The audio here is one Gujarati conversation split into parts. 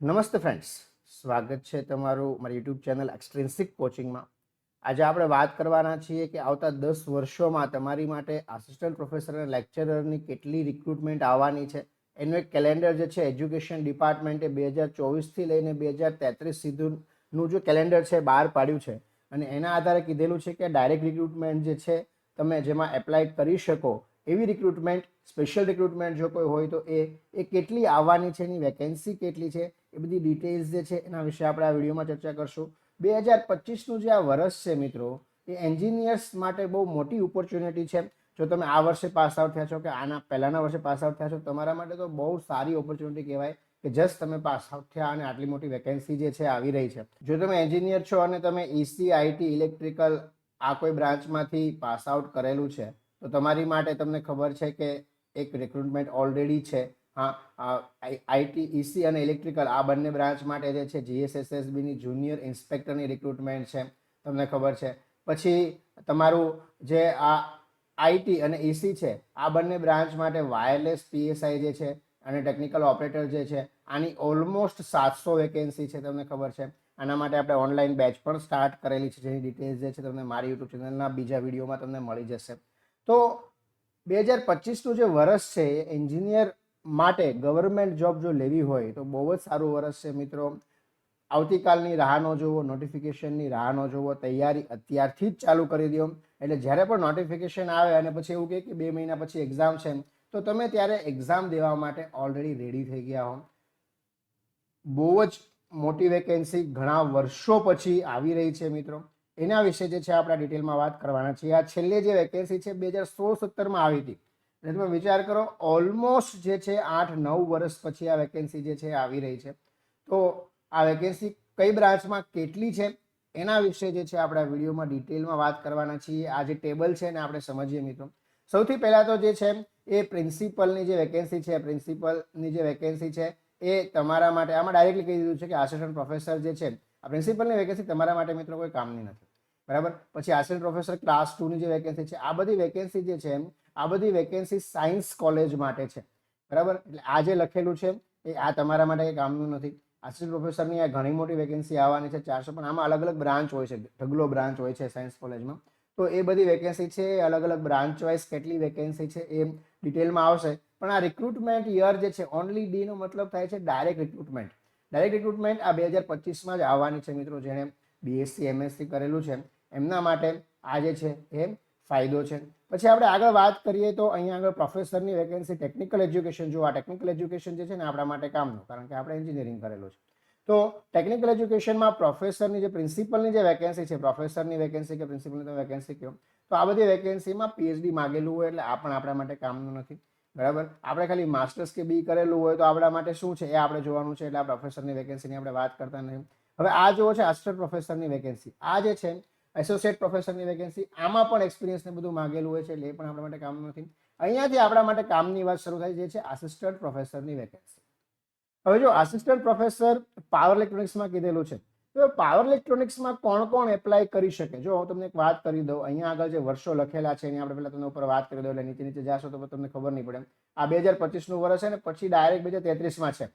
નમસ્તે ફ્રેન્ડ્સ, સ્વાગત છે તમારું મારી યુટ્યુબ ચેનલ એક્સટ્રિન્સિક કોચિંગમાં. આજે આપણે વાત કરવાના છીએ કે આવતા 10 વર્ષોમાં તમારી માટે આસિસ્ટન્ટ પ્રોફેસર અને લેક્ચરરની કેટલી રિક્રુટમેન્ટ આવવાની છે એનું એક કેલેન્ડર જે છે એજ્યુકેશન ડિપાર્ટમેન્ટે 2024થી લઈને 2033 સુધીનું જે કેલેન્ડર છે બહાર પાડ્યું છે અને એના આધારે કીધેલું છે કે ડાયરેક્ટ રિક્રુટમેન્ટ જે છે તમે જેમાં એપ્લાય કરી શકો એવી રિક્રુટમેન્ટ, સ્પેશિયલ રિક્રુટમેન્ટ જો કોઈ હોય તો એ કેટલી આવવાની છે, એની વેકેન્સી કેટલી છે, એ બધી ડિટેલ્સ જે છે એના વિશે આપણે આ વિડીયોમાં ચર્ચા કરશું. 2025નું જે આ વર્ષ છે મિત્રો, એ એન્જિનિયર્સ માટે બહુ મોટી ઓપોર્ચ્યુનિટી છે. જો તમે આ વર્ષે પાસ આઉટ થયા છો કે આના પહેલાના વર્ષે પાસ આઉટ થયા છો, તમારા માટે તો બહુ સારી ઓપોર્ચ્યુનિટી કહેવાય કે જસ્ટ તમે પાસ આઉટ થયા અને આટલી મોટી વેકેન્સી જે છે આવી રહી છે. જો તમે એન્જિનિયર છો અને તમે ઈસી, આઈટી, ઇલેક્ટ્રિકલ આ કોઈ બ્રાન્ચમાંથી પાસ આઉટ કરેલું છે તો તમારી માટે તમને ખબર છે કે એક રિક્રુટમેન્ટ ઓલરેડી છે. હા, આઈટી, ઈસી અને ઇલેક્ટ્રિકલ આ બંને બ્રાન્ચ માટે જે છે જીએસએસએસબીની જુનિયર ઇન્સ્પેક્ટરની રિક્રુટમેન્ટ છે, તમને ખબર છે. પછી તમારું જે આ આઈટી અને ઈસી છે આ બંને બ્રાન્ચ માટે વાયરલેસ પીએસઆઈ જે છે અને ટેકનિકલ ઓપરેટર જે છે આની ઓલમોસ્ટ 700 વેકેન્સી છે, તમને ખબર છે. આના માટે આપણે ઓનલાઈન બેચ પણ સ્ટાર્ટ કરેલી છે, જેની ડિટેલ્સ જે છે તમને મારી યુટ્યુબ ચેનલના બીજા વિડીયોમાં તમને મળી જશે. તો 2025નું જે વર્ષ છે એ એન્જિનિયર માટે ગવર્મેન્ટ જોબ જો લેવી હોય તો બહુ જ સારું વર્ષ છે મિત્રો. આવતીકાલની રાહ ન જોવો, નોટિફિકેશનની રાહ ન જોવો, તૈયારી અત્યારથી જ ચાલુ કરી દો. એટલે જ્યારે પણ નોટિફિકેશન આવે અને પછી એવું કહે કે 2 મહિના પછી એક્ઝામ છે તો તમે ત્યારે એક્ઝામ દેવા માટે ઓલરેડી રેડી થઈ ગયા હો. બહુ જ મોટી વેકેન્સી ઘણા વર્ષો પછી આવી રહી છે મિત્રો. એના વિશે જે છે આપણે ડિટેલમાં વાત કરવાના છીએ. આ છેલ્લે જે વેકેન્સી છે 2016-17માં આવી હતી, એટલે તમે વિચાર કરો ઓલમોસ્ટ જે છે 8-9 વર્ષ પછી આ વેકેન્સી જે છે આવી રહી છે. તો આ વેકેન્સી કઈ બ્રાન્ચમાં કેટલી છે એના વિશે જે છે આપણે વિડીયોમાં ડિટેલમાં વાત કરવાના છીએ. આ જે ટેબલ છે ને આપણે સમજીએ મિત્રો. સૌથી પહેલાં તો જે છે એ પ્રિન્સિપલની જે વેકેન્સી છે, પ્રિન્સિપલની જે વેકેન્સી છે એ તમારા માટે આમાં ડાયરેક્ટલી કહી દીધું છે કે આસિસ્ટન્ટ પ્રોફેસર જે છે આ પ્રિન્સિપલની વેકેન્સી તમારા માટે મિત્રો કોઈ કામની નથી, બરાબર. પછી આસિસ્ટન્ટ પ્રોફેસર ક્લાસ 2ની જે વેકેન્સી છે, આ બધી વેકેન્સી જે છે આ બધી વેકેન્સી સાયન્સ કોલેજ માટે છે, બરાબર. એટલે આ જે લખેલું છે એ આ તમારા માટે કંઈ કામનું નથી. આસિસ્ટન્ટ પ્રોફેસરની આ ઘણી મોટી વેકેન્સી આવવાની છે 400, પણ આમાં અલગ અલગ બ્રાન્ચ હોય છે, ઢગલો બ્રાન્ચ હોય છે સાયન્સ કોલેજમાં. તો એ બધી વેકેન્સી છે, અલગ અલગ બ્રાન્ચ વાઇઝ કેટલી વેકેન્સી છે એ ડિટેલમાં આવશે. પણ આ રિક્રુટમેન્ટ યર જે છે ઓનલી ડીનો મતલબ થાય છે ડાયરેક્ટ રિક્રુટમેન્ટ. ડાયરેક્ટ રિક્રુટમેન્ટ આ 2025માં જ આવવાની છે મિત્રો. જેણે બીએસસી, એમએસસી કરેલું છે એમના માટે આ જે છે એ ફાયદો છે. પછી આપણે આગળ વાત કરીએ તો અહીંયા આગળ પ્રોફેસરની વેકેન્સી ટેકનિકલ એજ્યુકેશન, જો આ ટેકનિકલ એજ્યુકેશન જે છે ને આપણા માટે કામનું, કારણ કે આપણે એન્જિનિયરિંગ કરેલું છે. તો ટેકનિકલ એજ્યુકેશનમાં પ્રોફેસરની જે પ્રિન્સિપલની જે વેકેન્સી છે, પ્રોફેસરની વેકેન્સી કે પ્રિન્સિપલની વેકેન્સી કહો તો આ બધી વેકેન્સીમાં પીએચડી માગેલું હોય એટલે આ પણ આપણા માટે કામનું નથી, બરાબર. આપણે ખાલી માસ્ટર્સ કે બી કરેલું હોય તો આપણા માટે શું છે એ આપણે જોવાનું છે. એટલે આ પ્રોફેસરની વેકેન્સીની આપણે વાત કરતા નહીં. હવે આ જુઓ છે આસિસ્ટન્ટ પ્રોફેસરની વેકેન્સી. આ જે છે એસોસિએટ પ્રોફેસરની વેકેન્સી, આમાં પણ એક્સપિરિયન્સ ને બધું માગેલું હોય છે એટલે એ પણ આપણા માટે કામનું નથી. અહીંયાથી આપણા માટે કામની વાત શરૂ થાય જે છે આસિસ્ટન્ટ પ્રોફેસરની વેકેન્સી. હવે જો આસિસ્ટન્ટ પ્રોફેસર પાવર ઇલેક્ટ્રોનિક્સમાં કીધેલું છે તો પાવર ઇલેક્ટ્રોનિક્સમાં કોણ કોણ એપ્લાય કરી શકે, જો હું તમને એક વાત કરી દઉં. અહીંયા આગળ જે વર્ષો લખેલા છે એની આપણે પહેલા તમને ઉપર વાત કરી દઉં એટલે નીચે નીચે જાશો તો તમને ખબર નહીં પડે. આ 2025નું વર્ષ છે ને પછી ડાયરેક્ટ 2033માં છે.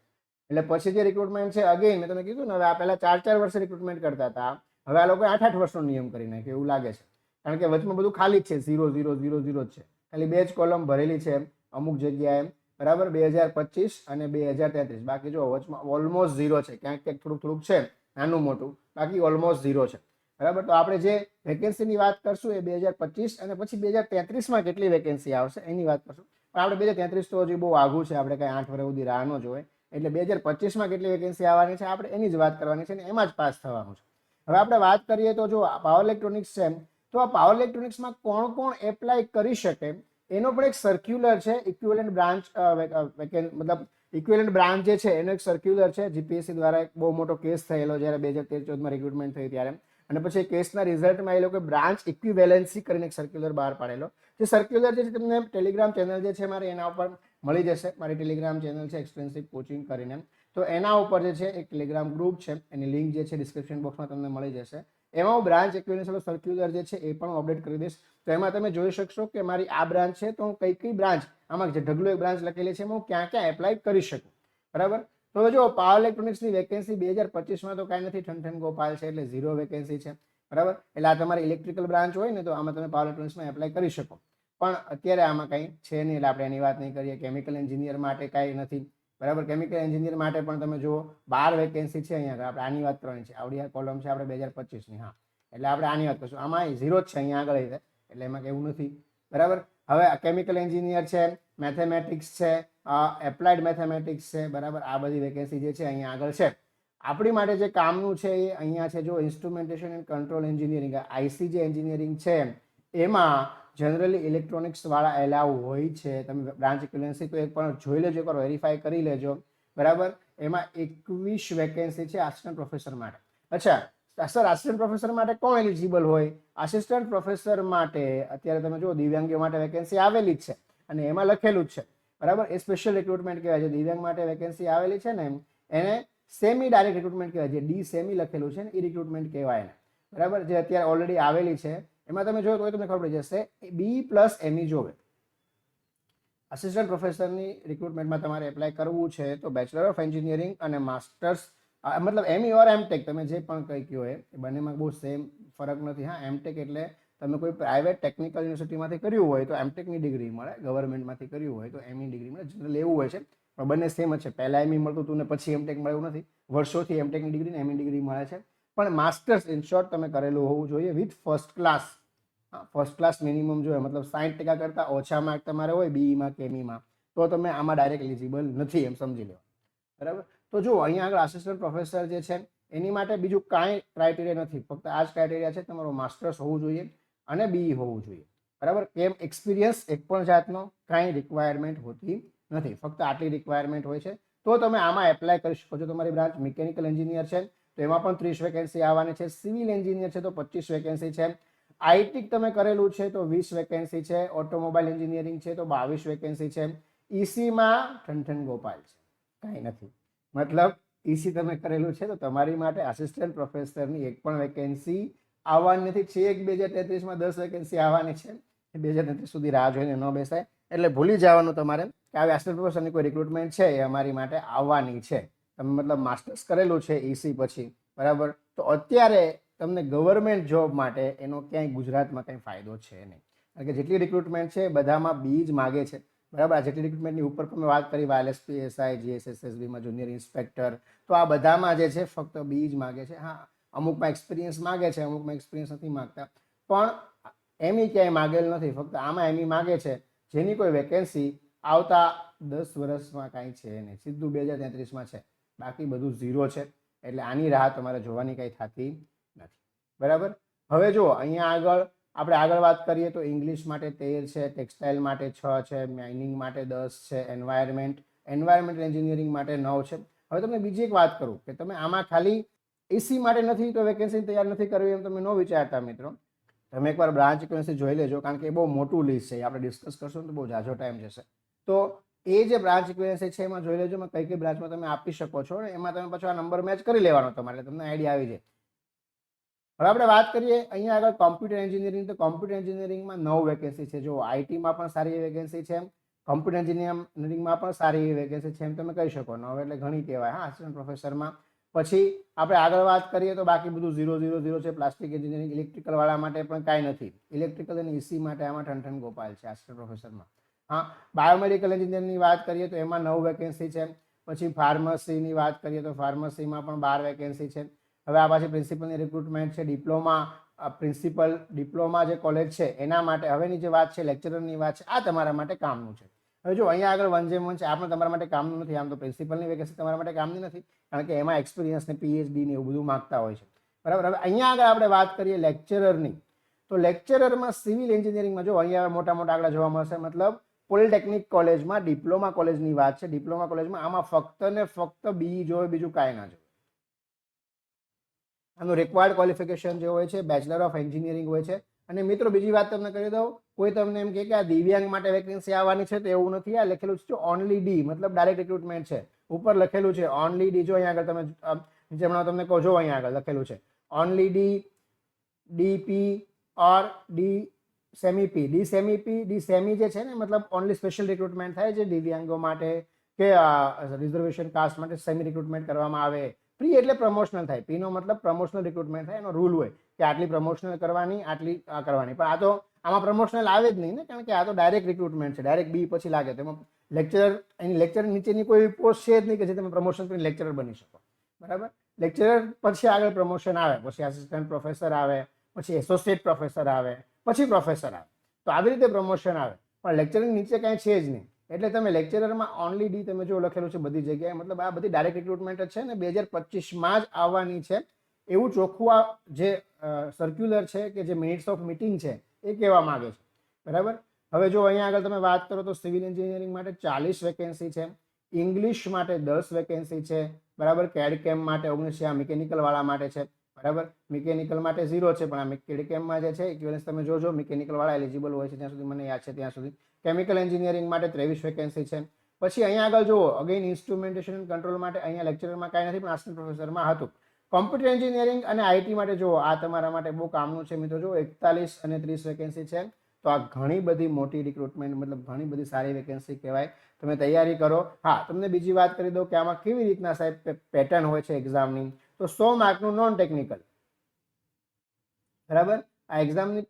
એટલે પછી જે રિક્રુટમેન્ટ છે અગેન મેં તમને કીધું ને, હવે આ પહેલા 4-4 વર્ષે રિક્રુટમેન્ટ કરતા હતા, હવે આ લોકો 8-8 વર્ષનો નિયમ કરી નાખ્યો એવું લાગે છે. કારણ કે વચમાં બધું ખાલી જ છે, 0-0-0-0 જ છે. ખાલી 2 જ કોલમ ભરેલી છે અમુક જગ્યાએ, બરાબર. 2025 અને 2033, બાકી જો વચમાં ઓલમોસ્ટ 0 છે. ક્યાંક ક્યાંક થોડુંક થોડુંક છે નાનું મોટું, બાકી ઓલમોસ્ટ 0 છે, બરાબર. તો આપણે જે વેકેન્સીની વાત કરશું એ 2025 અને પછી 2033માં કેટલી વેકેન્સી આવશે એની વાત કરશું. પણ આપણે 2033 તો હજી બહુ આઘું છે, આપણે કાંઈ 8 વર્ષ સુધી રાહ ન જોવે. એટલે 2025માં કેટલી વેકેન્સી આવવાની છે આપણે એની જ વાત કરવાની છે અને એમાં જ પાસ થવાનું છે. હવે આપણે વાત કરીએ તો જો પાવર ઇલેક્ટ્રોનિક્સ છે તો આ પાવર ઇલેક્ટ્રોનિક્સમાં કોણ કોણ એપ્લાય કરી શકે એનો પણ એક સર્ક્યુલર છે. ઇક્વિવેલન્ટ બ્રાન્ચ મતલબ ઇક્વિવેલન્ટ બ્રાન્ચ જે છે એનો એક સર્ક્યુલર છે. જીપીએસસી દ્વારા એક બહુ મોટો કેસ થયેલો જ્યારે 2013-14માં રિક્રુટમેન્ટ થઈ ત્યારે, અને પછી કેસના રિઝલ્ટમાં એ લોકો બ્રાન્ચ ઇક્વિવેલન્સી કરીને એક સર્ક્યુલર બહાર પાડેલો. જે સર્ક્યુલર જે છે તમને ટેલિગ્રામ ચેનલ જે છે મારે એના ઉપર મળી જશે. મારી ટેલિગ્રામ ચેનલ છે એક્સટેન્સિવ કોચિંગ કરીને, તો એના ઉપર જે છે એક ટેલિગ્રામ ગ્રુપ છે, એની લિંક જે છે ડિસ્ક્રિપ્શન બોક્સમાં તમને મળી જશે. એમાં હું બ્રાન્ચ ઇક્વિવેલન્સ સર્ક્યુલર જે છે એ પણ અપડેટ કરી દઈશ. તો એમાં તમે જોઈ શકશો કે મારી આ બ્રાન્ચ છે તો હું કઈ કઈ બ્રાન્ચ, આમાં જે ઢગલો એક બ્રાન્ચ લખેલી છે એમાં હું ક્યાં ક્યાં એપ્લાય કરી શકું, બરાબર. તો હવે જો પાવર ઇલેક્ટ્રોનિક્સની વેકેન્સી 2025માં તો કાંઈ નથી, ઠનઠન ગોપાલ છે એટલે 0 વેકેન્સી છે, બરાબર. એટલે આ તમારી ઇલેક્ટ્રિકલ બ્રાન્ચ હોય ને તો આમાં તમે પાવર ઇલેક્ટ્રોનિક્સમાં એપ્લાય કરી શકો, પણ અત્યારે આમાં કંઈ છે નહીં એટલે આપણે એની વાત નહીં કરીએ. કેમિકલ એન્જિનિયર માટે કાંઈ નથી, બરાબર. કેમિકલ એન્જિનિયર માટે પણ તમે જુઓ 12 વેકેન્સી છે અહીંયા. આપણે આની વાત કરવાની છે, આવડી આ કોલમ છે આપણે 2025ની. હા, એટલે આપણે આની વાત કરીશું. આમાં 0 જ છે અહીંયા આગળ, એટલે એમાં એવું નથી, બરાબર. હવે કેમિકલ એન્જિનિયર છે, મેથેમેટિક્સ છે, એપ્લાઇડ મેથેમેટિક્સ છે, બરાબર. આ બધી વેકેન્સી જે છે અહીંયા આગળ છે. આપણી માટે જે કામનું છે એ અહીંયા છે જો instrumentation and control engineering, IC જે એન્જિનિયરિંગ છે એમાં જનરલી ઇલેક્ટ્રોનિક્સ વાળા એલાવ હોય છે. તમે બ્રાન્ચ ઇક્વિવેલન્સી તો એક પણ જોઈ લેજો, એકવાર વેરીફાઈ કરી લેજો, બરાબર. એમાં 21 વેકેન્સી છે આસિસ્ટન્ટ પ્રોફેસર માટે. અચ્છા સર, આસિસ્ટન્ટ પ્રોફેસર માટે કોણ એલિજિબલ હોય? આસિસ્ટન્ટ પ્રોફેસર માટે અત્યારે તમે જુઓ દિવ્યાંગીઓ માટે વેકેન્સી આવેલી જ છે અને એમાં લખેલું જ છે, બરાબર. એ સ્પેશિયલ રિક્રુટમેન્ટ કહેવાય છે. દિવ્યાંગ માટે વેકેન્સી આવેલી છે ને એને સેમી ડાયરેક્ટ રિક્રુટમેન્ટ કહેવાય છે. ડી સેમી લખેલું છે ને એ રિક્રુટમેન્ટ કહેવાય ને, બરાબર. જે અત્યારે ઓલરેડી આવેલી છે એમાં તમે જોયો તો તમને ખબર પડી જશે B+ME જોવે. આસિસ્ટન્ટ પ્રોફેસરની રિક્રુટમેન્ટમાં તમારે એપ્લાય કરવું છે તો બેચલર ઓફ એન્જિનિયરિંગ અને માસ્ટર્સ, મતલબ ME ઓર એમટેક, તમે જે પણ કંઈ કહો એ બંનેમાં બહુ સેમ ફરક નથી. હા, એમટેક એટલે તમે કોઈ પ્રાઇવેટ ટેકનિકલ યુનિવર્સિટીમાંથી કર્યું હોય તો એમટેકની ડિગ્રી મળે, ગવર્મેન્ટમાંથી કર્યું હોય તો ME ડિગ્રી મળે. જનરલી એવું હોય છે, પણ બંને સેમ જ છે. પહેલાં ME મળતું હતું ને પછી એમટેક મળે એવું નથી. વર્ષોથી એમટેકની ડિગ્રી ને ME ડિગ્રી મળે છે. પણ માસ્ટર્સ ઇન શોર્ટ તમે કરેલું હોવું જોઈએ with first class. First class minimum જોઈએ, મતલબ 60% કરતાં ઓછા માર્ક તમારે હોય બીઈમાં કે ME માં તો તમે આમાં ડાયરેક્ટ એલિજિબલ નથી, એમ સમજી લો, બરાબર. તો જુઓ અહીંયા આગળ આસિસ્ટન્ટ પ્રોફેસર જે છે એની માટે બીજું કાંઈ ક્રાઇટેરિયા નથી, ફક્ત આ જ ક્રાઇટેરિયા છે, તમારો માસ્ટર્સ હોવું જોઈએ અને BE હોવું જોઈએ, બરાબર. કેમ એક્સપિરિયન્સ એક પણ જાતનો કાંઈ રિક્વાયરમેન્ટ હોતી નથી, ફક્ત આટલી રિક્વાયરમેન્ટ હોય છે તો તમે આમાં એપ્લાય કરી શકો છો. તમારી બ્રાન્ચ મિકેનિકલ એન્જિનિયર છે તો એમાં પણ 30 વેકેન્સી આવવાની છે. સિવિલ એન્જિનિયર છે તો 25 વેકેન્સી છે. આઈટી તમે કરેલું છે તો 20 વેકેન્સી છે. ઓટોમોબાઈલ એન્જિનિયરિંગ છે તો 22 વેકેન્સી છે. ઈસીમાં ઠનઠન ગોપાલ છે, કાંઈ નથી. મતલબ ઈસી તમે કરેલું છે તો તમારી માટે આસિસ્ટન્ટ પ્રોફેસરની એક પણ વેકેન્સી આવવાની નથી. છેક 2033માં 10 વેકેન્સી આવવાની છે. 2033 સુધી રાહ જોઈને ન બેસાય, એટલે ભૂલી જવાનું તમારે કે આવી આસિસ્ટન્ટ પ્રોફેસરની કોઈ રિક્રુટમેન્ટ છે એ અમારી માટે આવવાની છે. તમે મતલબ માસ્ટર્સ કરેલું છે ઈસી પછી, બરાબર, તો અત્યારે તમને ગવર્મેન્ટ જોબ માટે એનો ક્યાંય ગુજરાતમાં કંઈ ફાયદો છે નહીં. કારણ કે જેટલી રિક્રુટમેન્ટ છે બધામાં બી જ માગે છે, બરાબર. આ જેટલી રિક્રુટમેન્ટની ઉપર પણ વાત કરી વાયરલેસ એસઆઈ, GSSSBમાં જુનિયર ઇન્સ્પેક્ટર, તો આ બધામાં જે છે ફક્ત બી જ માગે છે. હા, અમુકમાં એક્સપિરિયન્સ માગે છે, અમુકમાં એક્સપિરિયન્સ નથી માગતા, પણ ME ક્યાંય માગેલ નથી. ફક્ત આમાં ME માગે છે જેની કોઈ વેકેન્સી આવતા 10 વર્ષમાં કાંઈ છે નહીં, સીધું 2033માં છે. બાકી બધું 0 છે. એટલે આની રાહ તમારે જોવાની કંઈ થતી નથી, બરાબર. હવે જુઓ અહીંયા આગળ વાત કરીએ તો ઇંગ્લિશ માટે 13 છે, ટેક્સટાઇલ માટે 6 છે, માઇનિંગ માટે 10 છે, એન્વાયરમેન્ટ એન્જિનિયરિંગ માટે 9 છે. હવે તમને બીજી એક વાત કરું કે તમે આમાં ખાલી એસી માટે નથી તો વેકેન્સી તૈયાર નથી કરવી એમ તમે ન વિચારતા મિત્રો. તમે એકવાર બ્રાન્ચ ઇક્વિવેલન્સી જોઈ લેજો, કારણ કે એ બહુ મોટું લિસ્ટ છે, આપણે ડિસ્કસ કરશું તો બહુ ઝાઝો ટાઈમ જશે. તો એ જે બ્રાન્ચ ઇક્વિવેલન્સી છે એમાં જોઈ લેજો કઈ કઈ બ્રાન્ચમાં તમે આપી શકો છો, એમાં તમે પાછો આ નંબર મેચ કરી લેવાનો તમારે, તમને આઈડિયા આવી જાય. હવે આપણે વાત કરીએ અહીંયા આગળ કોમ્પ્યુટર એન્જિનિયરિંગ, તો કોમ્પ્યુટર એન્જિનિયરિંગમાં 9 વેકેન્સી છે. જો આઈટીમાં પણ સારી વેકેન્સી છે, કોમ્પ્યુટર એન્જિનિયરિંગમાં પણ સારી વેકેન્સી છે એમ તમે કહી શકો. 9 એટલે ઘણી કહેવાય. હા, આસિસ્ટન્ટ પ્રોફેસરમાં પછી આપણે આગળ વાત કરીએ તો બાકી બધું 0 છે. પ્લાસ્ટિક એન્જિનિયરિંગ, ઇલેક્ટ્રિકલ વાળા માટે પણ કાંઈ નથી. ઇલેક્ટ્રિકલ અને ઈસી માટે આમાં ઠનઠન ગોપાલ છે આસિસ્ટન્ટ પ્રોફેસરમાં. હા, બાયોમેડિકલ એન્જિનિયરની વાત કરીએ તો એમાં 9 વેકેન્સી છે. પછી ફાર્મસીની વાત કરીએ તો ફાર્મસીમાં પણ 12 વેકેન્સી છે. હવે આ પાછી પ્રિન્સિપલની રિક્રુટમેન્ટ છે. ડિપ્લોમા જે કોલેજ છે એના માટે હવેની જે વાત છે લેક્ચરરની વાત છે, આ તમારા માટે કામનું છે. હવે જો અહીંયા આગળ 1J1 છે, આ પણ તમારા માટે કામનું નથી. આમ તો પ્રિન્સિપલની વેકેન્સી તમારા માટે કામની નથી, કારણ કે એમાં એક્સપિરિયન્સ ને PhD ને એવું બધું માગતા હોય છે, બરાબર. હવે અહીંયા આગળ આપણે વાત કરીએ લેક્ચરરની, તો લેક્ચરરમાં સિવિલ એન્જિનિયરિંગમાં જો અહીંયા મોટા આગળ જોવા મળશે, મતલબ પોલિટેકનિક કોલેજમાં ડિપ્લોમા કોલેજની વાત છે. ડિપ્લોમા કોલેજમાં આમાં ફક્ત ને ફક્ત BE જોઈએ, બીજું કાંઈ ના જોઈએ. આનું રિક્વાયર્ડ ક્વોલિફિકેશન જે હોય છે બેચલર ઓફ એન્જિનિયરિંગ હોય છે. અને મિત્રો બીજી વાત તમને કહી દઉં, કોઈ તમને એમ કે આ દિવ્યાંગ માટે વેકેન્સી આવવાની છે તો એવું નથી. આ લખેલું છે ઓનલી ડી, મતલબ ડાયરેક્ટ રિક્રુટમેન્ટ છે. ઉપર લખેલું છે ઓનલી ડી. જો અહીંયા આગળ તમે જેમણે તમને કહો, જો અહીંયા આગળ લખેલું છે only D, DP or D semi P. D semi જે છે ને મતલબ ઓનલી સ્પેશિયલ રિક્રુટમેન્ટ થાય છે દિવ્યાંગો માટે કે રિઝર્વેશન કાસ્ટ માટે સેમી રિક્રુટમેન્ટ કરવામાં આવે. પ્રી એટલે પ્રમોશનલ થાય, પીનો મતલબ પ્રમોશનલ રિક્રુટમેન્ટ થાય, એનો રૂલ હોય કે આટલી પ્રમોશનલ કરવાની, આટલી કરવાની. પણ આ તો આમાં પ્રમોશનલ આવે જ નહીં ને, કારણ કે આ તો ડાયરેક્ટ રિક્રુટમેન્ટ છે, ડાયરેક્ટ બી પછી લાગે. તો એમાં લેક્ચરર, એની લેક્ચર નીચેની કોઈ પોસ્ટ છે જ નહીં કે જે તમે પ્રમોશન કરીને લેક્ચરર બની શકો. બરાબર. લેક્ચરર પછી આગળ પ્રમોશન આવે, પછી આસિસ્ટન્ટ પ્રોફેસર આવે, પછી એસોસિએટ પ્રોફેસર આવે, પછી પ્રોફેસર આવે. તો આવી રીતે પ્રમોશન આવે. પણ લેક્ચરની નીચે કાંઈ છે જ નહીં. એટલે તમે લેક્ચરરમાં ઓનલી ડી તમે જો લખેલું છે બધી જગ્યાએ, મતલબ આ બધી ડાયરેક્ટ રિક્રુટમેન્ટ જ છે ને 2025માં જ આવવાની છે એવું ચોખ્ખું આ જે સર્ક્યુલર છે કે જે મિનિટ્સ ઓફ મીટિંગ છે એ કહેવા માંગે છે. બરાબર. હવે જો અહીંયા આગળ તમે વાત કરો તો સિવિલ એન્જિનિયરિંગ માટે 40 વેકેન્સી છે, ઇંગ્લિશ માટે 10 વેકેન્સી છે. બરાબર. કેડ કેમ માટે 19 આ મિકેનિકલ વાળા માટે છે. બરાબર. મિકેનિકલ માટે 0 છે, પણ આ કેડ કેમમાં જે છે ઇક્વિવેલન્સ તમે જોજો, મિકેનિકલ વાળા એલિજિબલ હોય છે જ્યાં સુધી મને યાદ છે ત્યાં સુધી. કેમિકલ એન્જિનિયરિંગ માટે 23 વેકેન્સી છે. પછી અહીંયા આગળ જુઓ, અગેન ઇન્સ્ટ્રુમેન્ટેશન એન્ડ કંટ્રોલ માટે અહીંયા લેક્ચરમાં કાંઈ નથી, પણ આસિસ્ટન્ટ પ્રોફેસરમાં હતું. કોમ્પ્યુટર એન્જિનિયરિંગ અને આઈટી માટે જુઓ, આ તમારા માટે બહુ કામનું છે મિત્રો. જો 41 અને 30 વેકેન્સી છે. તો આ ઘણી બધી મોટી રિક્રુટમેન્ટ, મતલબ ઘણી બધી સારી વેકેન્સી કહેવાય. તમે તૈયારી કરો. હા, તમને બીજી વાત કરી દઉં કે આમાં કેવી રીતના સાહેબ પેટર્ન હોય છે એક્ઝામની. તો 100 માર્કનું નોન ટેકનિકલ. બરાબર. આ એક્ઝામની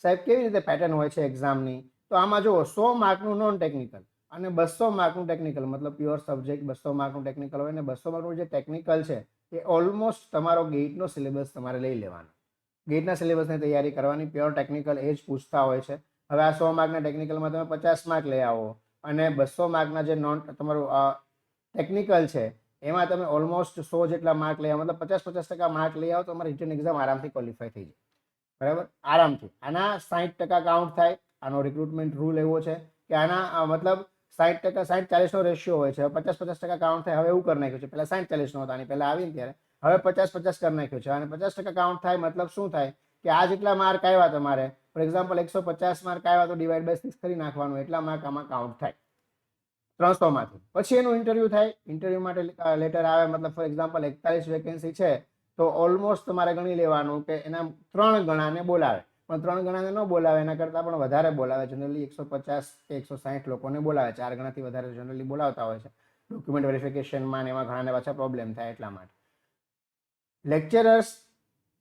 સાહેબ કેવી રીતે પેટર્ન હોય છે એક્ઝામની, તો આમાં જુઓ 100 માર્કનું નોન ટેકનિકલ અને 200 માર્કનું ટેકનિકલ, મતલબ પ્યોર સબ્જેક્ટ 200 માર્કનું ટેકનિકલ હોય. અને 200 માર્કનું જે ટેકનિકલ છે એ ઓલમોસ્ટ તમારો ગેટનો સિલેબસ તમારે લઈ લેવાનો. ગેટના સિલેબસની તૈયારી કરવાની. પ્યોર ટેકનિકલ એ જ પૂછતા હોય છે. હવે આ 100 માર્કના ટેકનિકલમાં તમે 50 માર્ક લઈ આવો અને 200 માર્કના જે નોન તમારું ટેકનિકલ છે એમાં તમે ઓલમોસ્ટ 100 જેટલા માર્ક લઈ આવો, મતલબ 50-50% માર્ક લઈ આવો તો તમારી રિટર્ન એક્ઝામ આરામથી ક્વોલિફાય થઈ જાય. બરાબર. આરામથી. આના 60% કાઉન્ટ થાય. આનો રિક્રુટમેન્ટ રૂલ એવો છે કે આના મતલબ 60% 60-40નો રેશિયો હોય છે. 50-50% કાઉન્ટ થાય. હવે એવું કરી નાખ્યું છે, પહેલા 60-40નો હતા, આની પહેલા આવીને ત્યારે હવે 50-50 કરી નાખ્યું છે. અને 50% કાઉન્ટ થાય મતલબ શું થાય કે આ જેટલા માર્ક આવ્યા તમારે, ફોર એક્ઝામ્પલ 150 માર્ક આવ્યા તો ડિવાઈડ બાય 6 કરી નાખવાનું, એટલા માર્ક આમાં કાઉન્ટ થાય 300 માંથી. પછી એનું ઇન્ટરવ્યુ થાય. ઇન્ટરવ્યુ માટે લેટર આવે, મતલબ ફોર એક્ઝામ્પલ 41 વેકેન્સી છે તો ઓલમોસ્ટ તમારે ગણી લેવાનું કે એના 3 ગણાને બોલાવે. પણ 3 ગણાને ન બોલાવે, એના કરતાં પણ વધારે બોલાવે. જનરલી 150 કે 160 લોકોને બોલાવે. 4 ગણાથી વધારે જનરલી બોલાવતા હોય છે. ડોક્યુમેન્ટ વેરિફિકેશનમાં ને એમાં ઘણાને પાછા પ્રોબ્લેમ થાય એટલા માટે. લેક્ચરર્સ,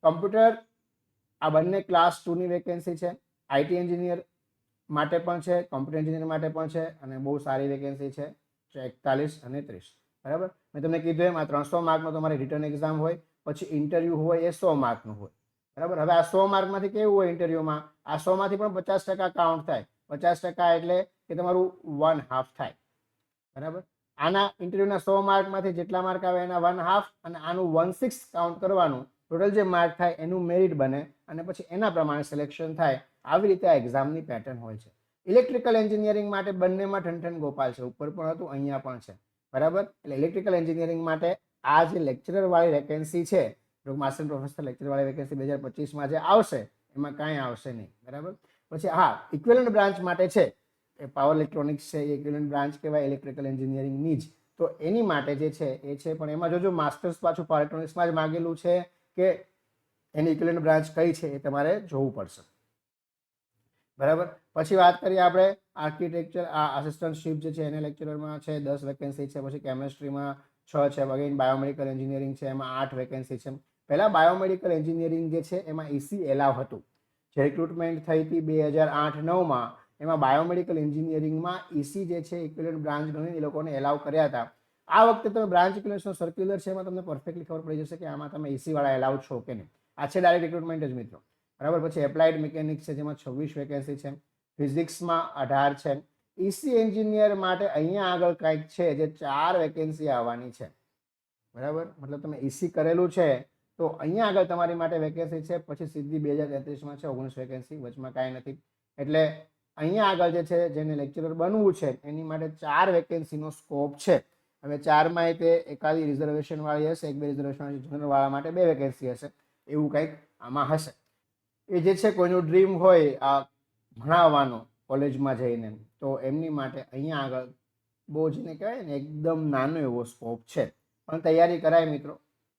કમ્પ્યુટર, આ બંને ક્લાસ 2ની વેકેન્સી છે. આઈટી એન્જિનિયર માટે પણ છે, કોમ્પ્યુટર એન્જિનિયર માટે પણ છે, અને બહુ સારી વેકેન્સી છે 41 અને 30. બરાબર. મેં તમને કીધું એમ આ 300 માર્કનો તમારી રિટર્ન એક્ઝામ હોય. પછી ઇન્ટરવ્યુ હોય એ 100 માર્કનું હોય. બરાબર. હવે આ 100 માર્કમાંથી કેવું હોય ઇન્ટરવ્યુમાં, આ 100 માંથી પણ 50% કાઉન્ટ થાય. 50% એટલે કે તમારું 1/2 થાય. બરાબર. આના ઇન્ટરવ્યુના 100 માર્કમાંથી જેટલા માર્ક આવે એના 1/2 અને આનું 1/6 કાઉન્ટ કરવાનું. ટોટલ જે માર્ક થાય એનું મેરિટ બને અને પછી એના પ્રમાણે સિલેક્શન થાય. આવી રીતે આ એક્ઝામની પેટર્ન હોય છે. ઇલેક્ટ્રિકલ એન્જિનિયરિંગ માટે બંનેમાં ઠનઠન ગોપાલ છે. ઉપર પણ હતું, અહીંયા પણ છે. બરાબર. એટલે ઇલેક્ટ્રિકલ એન્જિનિયરિંગ માટે આ જે લેક્ચરર વાળી વેકેન્સી છે, આસિસ્ટન્ટ પ્રોફેસર લેક્ચર વાળી વેકેન્સી 2025માં જે આવશે એમાં કાંઈ આવશે નહીં. બરાબર. પછી હા, ઇક્વિવેલન્ટ બ્રાન્ચ માટે છે, એ પાવર ઇલેક્ટ્રોનિક્સ છે, એ ઇક્વિવેલન્ટ બ્રાન્ચ કહેવાય ઇલેક્ટ્રિકલ એન્જિનિયરિંગની જ. તો એની માટે જે છે એ છે, પણ એમાં જોજો માસ્ટર્સ પાછું પાવર ઇલેક્ટ્રોનિક્સમાં જ માગેલું છે કે એની ઇક્વિવેલન્ટ બ્રાન્ચ કઈ છે એ તમારે જોવું પડશે. બરાબર. પછી વાત કરીએ આપણે આર્કિટેક્ચર, આ આસિસ્ટન્ટશીપ જે છે એને લેક્ચરરમાં છે 10 વેકેન્સી છે. પછી કેમેસ્ટ્રીમાં 6 છે. અગેન બાયોમેડિકલ એન્જિનિયરિંગ છે, એમાં 8 વેકેન્સી છે. પહેલાં બાયોમેડિકલ એન્જિનિયરિંગ જે છે એમાં EC એલાવ હતું. જે રિક્રુટમેન્ટ થઈ હતી 2008-9માં, એમાં બાયોમેડિકલ એન્જિનિયરિંગમાં EC જે છે ઇક્વિવેલન્ટ બ્રાન્ચ ગણીને એ લોકોને એલાવ કર્યા હતા. આ વખતે તમે બ્રાન્ચ ઇક્વિવેલન્સનો સર્ક્યુલર છે એમાં તમને પરફેક્ટલી ખબર પડી જશે કે આમાં તમે EC વાળા એલાવ છો કે નહીં. આ છે ડાયરેક્ટ રિક્રુટમેન્ટ જ મિત્રો. બરાબર. પછી એપ્લાઇડ મિકેનિક્સ છે જેમાં 26 વેકેન્સી છે. ફિઝિક્સમાં 18 છે. EC એન્જિનિયર માટે અહીંયા આગળ કંઈક છે જે 4 વેકેન્સી આવવાની છે. બરાબર. મતલબ તમે EC કરેલું છે તો અહીંયા આગળ તમારી માટે વેકેન્સી છે. પછી સીધી 2033માં છે 19 વેકેન્સી, વચમાં કાંઈ નથી. એટલે અહીંયા આગળ જે છે જેને લેક્ચરર બનવું છે એની માટે 4 વેકેન્સીનો સ્કોપ છે. હવે 4માં તે એકાદી રિઝર્વેશન વાળી હશે, 1-2 રિઝર્વેશન વાળી, જનરલ વાળા માટે 2 વેકેન્સી હશે. એવું કંઈક આમાં હશે. એ જે છે કોઈનું ડ્રીમ હોય આ ભણાવવાનું કોલેજમાં જઈને, તો એમની માટે અહીંયા આગળ બહુ જેને કહેવાય ને એકદમ નાનો એવો સ્કોપ છે. પણ તૈયારી કરાય મિત્રો.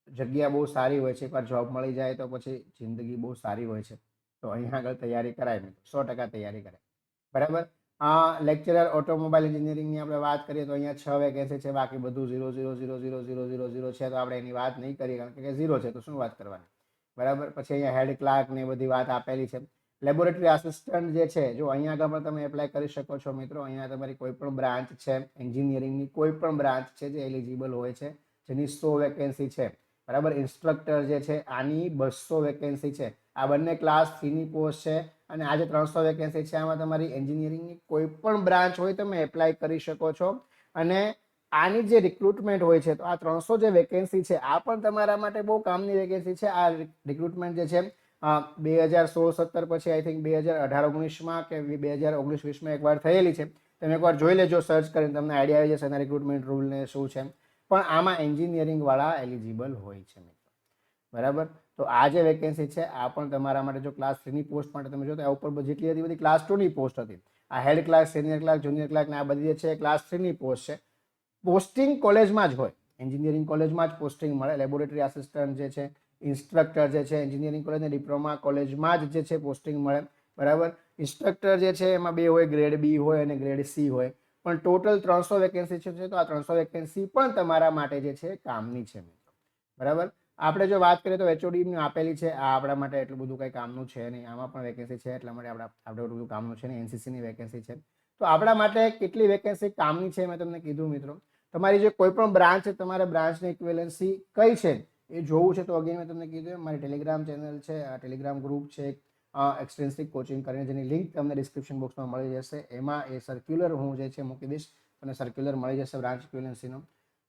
જગ્યા બહુ સારી હોય છે. એકવાર જોબ મળી જાય તો પછી જિંદગી બહુ સારી હોય છે. તો અહીંયા આગળ તૈયારી કરાય મિત્રો, 100% તૈયારી કરાય, બરાબર. લેક્ચરર ઓટોમોબાઈલ એન્જિનિયરિંગની આપણે વાત કરીએ તો અહીંયા 6 વેકેન્સી છે, બાકી બધું 0 છે, તો આપણે એની વાત નહીં કરીએ કારણ કે 0 છે તો શું વાત કરવાની, બરાબર. પછી અહીંયા હેડ ક્લાર્ક ને બધી વાત આપેલી છે. લેબોરેટરી આસિસ્ટન્ટ જે છે, જો અહીંયા આગળ પણ તમે એપ્લાય કરી શકો છો મિત્રો. અહીંયા તમારી કોઈ પણ બ્રાન્ચ છે એન્જિનિયરિંગની, કોઈ પણ બ્રાન્ચ છે જે એલિજિબલ હોય છે, જેની 100 વેકેન્સી છે, બરાબર. ઇન્સ્ટ્રક્ટર જે છે આની 200 વેકેન્સી છે. આ બંને ક્લાસ 3ની પોસ્ટ છે. અને આજે 300 વેકેન્સી છે, આમાં તમારી એન્જિનિયરિંગની કોઈ પણ બ્રાન્ચ હોય તમે એપ્લાય કરી શકો છો. અને આની જે રિક્રુટમેન્ટ હોય છે, તો આ 300 જે વેકેન્સી છે આ પણ તમારા માટે બહુ કામની વેકેન્સી છે. આ રિક્રુટમેન્ટ જે છે 2016-17 પછી આઈ થિંક 2018-19માં કે 2019-20માં એકવાર થયેલી છે. તમે એકવાર જોઈ લેજો સર્ચ કરીને, તમને આઈડિયા આવી જશે એના રિક્રુટમેન્ટ રૂલ ને શું છે. પણ આમાં એન્જિનિયરિંગ વાળા એલિજિબલ હોય છે મિત્રો, બરાબર. તો આ જે વેકેન્સી છે આ પણ તમારા માટે, જો ક્લાસ 3ની પોસ્ટ માટે તમે જો તો આ ઉપર જેટલી હતી બધી ક્લાસ 2ની પોસ્ટ હતી. આ head class, senior class, junior class ને આ બધી જે છે ક્લાસ 3ની પોસ્ટ છે. પોસ્ટિંગ કોલેજમાં જ હોય, એન્જિનિયરિંગ કોલેજમાં જ પોસ્ટિંગ મળે. લેબોરેટરી આસિસ્ટન્ટ જે છે, ઇન્સ્ટ્રક્ટર જે છે, એન્જિનિયરિંગ કોલેજ ને ડિપ્લોમા કોલેજમાં જ જે છે પોસ્ટિંગ મળે, બરાબર. ઇન્સ્ટ્રક્ટર જે છે એમાં 2 હોય, ગ્રેડ બી હોય અને ગ્રેડ સી હોય. પણ ટોટલ 300 વેકેન્સી છે, તો આ 300 વેકેન્સી પણ તમારા માટે જે છે કામની છે મિત્રો, બરાબર. આપણે જો વાત કરીએ તો HOD આપેલી છે, આ આપણા માટે એટલું બધું કંઈ કામનું છે નહીં. આમાં પણ વેકેન્સી છે એટલા માટે આપણે એટલું બધું કામનું છે નહીં. NCCની વેકેન્સી છે, તો આપણા માટે કેટલી વેકેન્સી કામની છે મેં તમને કીધું મિત્રો. તમારી જે કોઈ પણ બ્રાન્ચ છે, તમારે બ્રાન્ચની ઇક્વિવેલન્સી કઈ છે એ જોવું છે તો અગેન મેં તમને કીધું મારી ટેલિગ્રામ ચેનલ છે, આ ટેલિગ્રામ ગ્રુપ છે એક્સટેન્સિવ કોચિંગ કરીને, જેની લિંક તમને ડિસ્ક્રિપ્શન બોક્સમાં મળી જશે. એમાં એ સર્ક્યુલર હું જે છે મૂકી દઈશ, અને સર્ક્યુલર મળી જશે બ્રાન્ચ ઇક્વિવેલન્સીનો.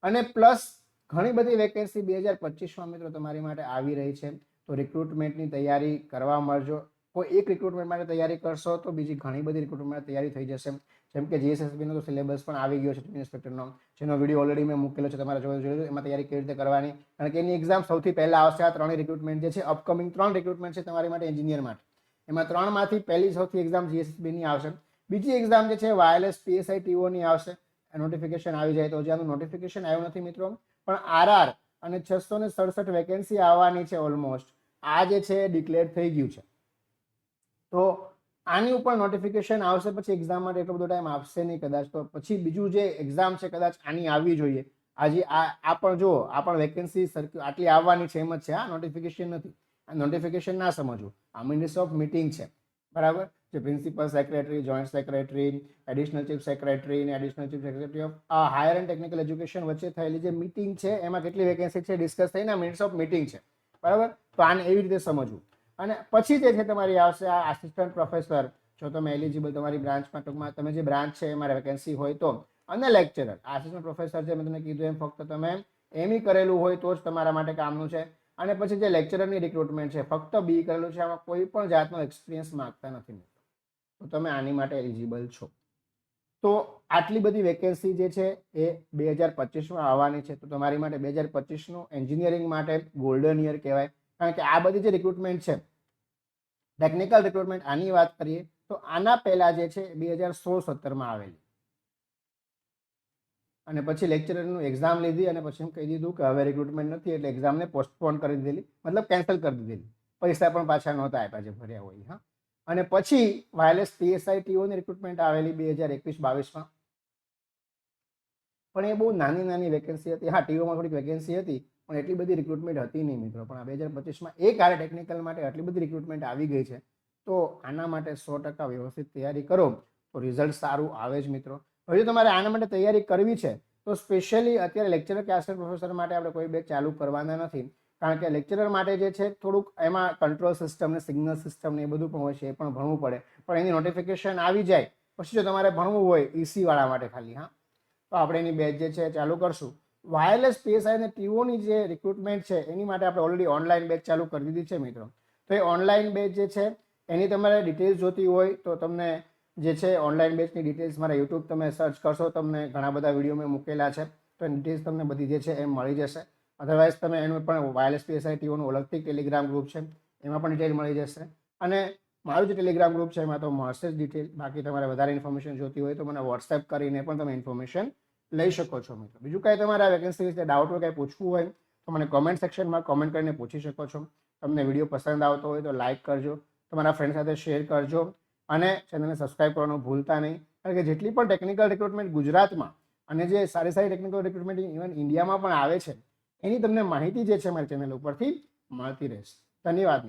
અને પ્લસ ઘણી બધી વેકેન્સી 2025માં મિત્રો તમારી માટે આવી રહી છે, તો રિક્રુટમેન્ટની તૈયારી કરવા મળજો. કોઈ એક રિક્રુટમેન્ટ માટે તૈયારી કરશો તો બીજી ઘણી બધી રિક્રુટમેન્ટ માટે તૈયારી થઈ જશે. જેમ કે GSSBનો તો સિલેબસ પણ આવી ગયો છે ઇન્સ્પેક્ટરનો, જેનો વિડીયો ઓલરેડી મેં મૂકેલો છે, તમારે જોયો એમાં તૈયારી કેવી રીતે કરવાની, કારણ કે એની એક્ઝામ સૌથી પહેલા આવશે. આ 3 રિક્રુટમેન્ટ જે છે, અપકમિંગ 3 રિક્રુટમેન્ટ છે તમારી માટે એન્જિનિયર માટે. એમાં 3માંથી પહેલી સૌથી એક્ઝામ GSSBની આવશે. બીજી એક્ઝામ જે છે વાયરલેસ PSI TOની આવશે. નોટિફિકેશન આવી જાય તો, જ્યાંનું નોટિફિકેશન આવ્યું નથી મિત્રો, પણ RR અને 667 વેકેન્સી આવવાની છે ઓલમોસ્ટ. આ જે છે ડિક્લેર થઈ ગયું છે, તો આની ઉપર નોટિફિકેશન આવશે. પછી એક્ઝામ માટે એટલો બધો ટાઈમ આપશે નહીં કદાચ, તો પછી બીજું જે એક્ઝામ છે કદાચ આની આવવી જોઈએ. આજે આ પણ જો આ પણ વેકેન્સી આટલી આવવાની છે એમ જ છે, આ નોટિફિકેશન નથી. આ નોટિફિકેશન ના સમજવું, આ મિનિટ્સ ઓફ મીટિંગ છે, બરાબર. જે principal secretary, joint secretary, additional chief secretary અને additional chief secretary of higher and technical education વચ્ચે થયેલી જે મીટિંગ છે એમાં કેટલી વેકેન્સી છે ડિસ્કસ થઈને મિનિટ્સ ઓફ મીટિંગ છે, બરાબર. તો આને એવી રીતે સમજવું. અને પછી જે છે તમારી આવશે આ આસિસ્ટન્ટ પ્રોફેસર, જો તમે એલિજિબલ તમારી બ્રાન્ચમાં, ટૂંકમાં તમે જે બ્રાન્ચ છે એમાં વેકેન્સી હોય તો. અને લેક્ચરર, આસિસ્ટન્ટ પ્રોફેસર છે, મેં તમને કીધું એમ ફક્ત તમે એમઈ કરેલું હોય તો જ તમારા માટે કામનું છે. અને પછી જે લેક્ચરરની રિક્રુટમેન્ટ છે, ફક્ત બી કરેલું છે, આમાં કોઈ પણ જાતનો એક્સપિરિયન્સ માંગતા નથી, તો તમે આની માટે એલિજિબલ છો. તો આટલી બધી વેકેન્સી જે છે એ 2025માં આવવાની છે, તો તમારી માટે 2025નું એન્જિનિયરિંગ માટે ગોલ્ડન યર કહેવાય. કારણ કે આ બધી જે રિક્રુટમેન્ટ છે, ટેકનિકલ રિક્રુટમેન્ટ, આની વાત કરીએ તો આના પહેલા જે છે 2016-17માં આવેલી, અને પછી લેક્ચરરનું એક્ઝામ લીધી અને પછી એમ કહી દીધું કે હવે રિક્રુટમેન્ટ નથી, એટલે એક્ઝામને પોસ્ટપોન કરી દીધેલી, મતલબ કેન્સલ કરી દીધેલી. પૈસા પણ પાછા નહોતા આપ્યા જે ભર્યા હોય. હા, અને પછી વાયરલેસ PSI TOની રિક્રુટમેન્ટ આવેલી 2021-22માં, પણ એ બહુ નાની નાની વેકેન્સી હતી. હા, TOમાં થોડીક વેકેન્સી હતી, પણ એટલી બધી રિક્રુટમેન્ટ હતી નહીં મિત્રો. પણ આ 2025માં એક હારે ટેકનિકલ માટે આટલી બધી રિક્રુટમેન્ટ આવી ગઈ છે, તો આના માટે 100% વ્યવસ્થિત તૈયારી કરો તો રિઝલ્ટ સારું આવે જ મિત્રો. હવે તમારે આના માટે તૈયારી કરવી છે તો સ્પેશિયલી અત્યારે લેક્ચરર કે આસિસ્ટન્ટ પ્રોફેસર માટે આપણે કોઈ બેચ ચાલુ કરવાના નથી, કારણ કે લેક્ચરર માટે જે છે થોડુંક એમાં કંટ્રોલ સિસ્ટમ ને સિગ્નલ સિસ્ટમ ને એ બધું પણ હોય છે, એ પણ ભણવું પડે. પણ એની નોટિફિકેશન આવી જાય પછી જો તમારે ભણવું હોય EC વાળા માટે ખાલી, હા, તો આપણે એની બેચ જે છે ચાલુ કરશું. વાયરલેસ PSI અને TOની જે રિક્રુટમેન્ટ છે એની માટે આપણે ઓલરેડી ઓનલાઈન બેચ ચાલુ કરી દીધી છે મિત્રો. તો એ ઓનલાઈન બેચ જે છે એની તમારે ડિટેલ્સ જોતી હોય તો તમને જે છે ઓનલાઈન બેચની ડિટેલ્સ મારા યુટ્યુબ તમે સર્ચ કરશો, તમને ઘણા બધા વિડીયો મેં મૂકેલા છે, તો ડિટેલ્સ તમને બધી જે છે એમ મળી જશે. અધરવાઇઝ તમે એનું પણ વાયરલેસ PSI TOનું અલગથી ટેલિગ્રામ ગ્રુપ છે, એમાં પણ ડિટેલ મળી જશે. અને મારું જે ટેલિગ્રામ ગ્રુપ છે એમાં તો મળશે જ ડિટેલ. બાકી તમારે વધારે ઇન્ફોર્મેશન જોતી હોય તો મને વોટ્સએપ કરીને પણ તમે ઇન્ફોર્મેશન લઈ શકો છો મિત્રો. બીજું કાંઈ તમારા વેકેન્સી વિશે ડાઉટ હોય, કાંઈ પૂછવું હોય તો મને કોમેન્ટ સેક્શનમાં કોમેન્ટ કરીને પૂછી શકો છો. તમને વિડીયો પસંદ આવતો હોય તો લાઇક કરજો, તમારા ફ્રેન્ડ સાથે શેર કરજો અને ચેનલને સબસ્ક્રાઈબ કરવાનું ભૂલતા નહીં, કારણ કે જેટલી પણ ટેકનિકલ રિક્રુટમેન્ટ ગુજરાતમાં અને જે સારી સારી ટેકનિકલ રિક્રુટમેન્ટ ઇવન ઇન્ડિયામાં પણ આવે છે એની તમને માહિતી જે છે મારી ચેનલ ઉપરથી મળતી રહેશે. ધન્યવાદ.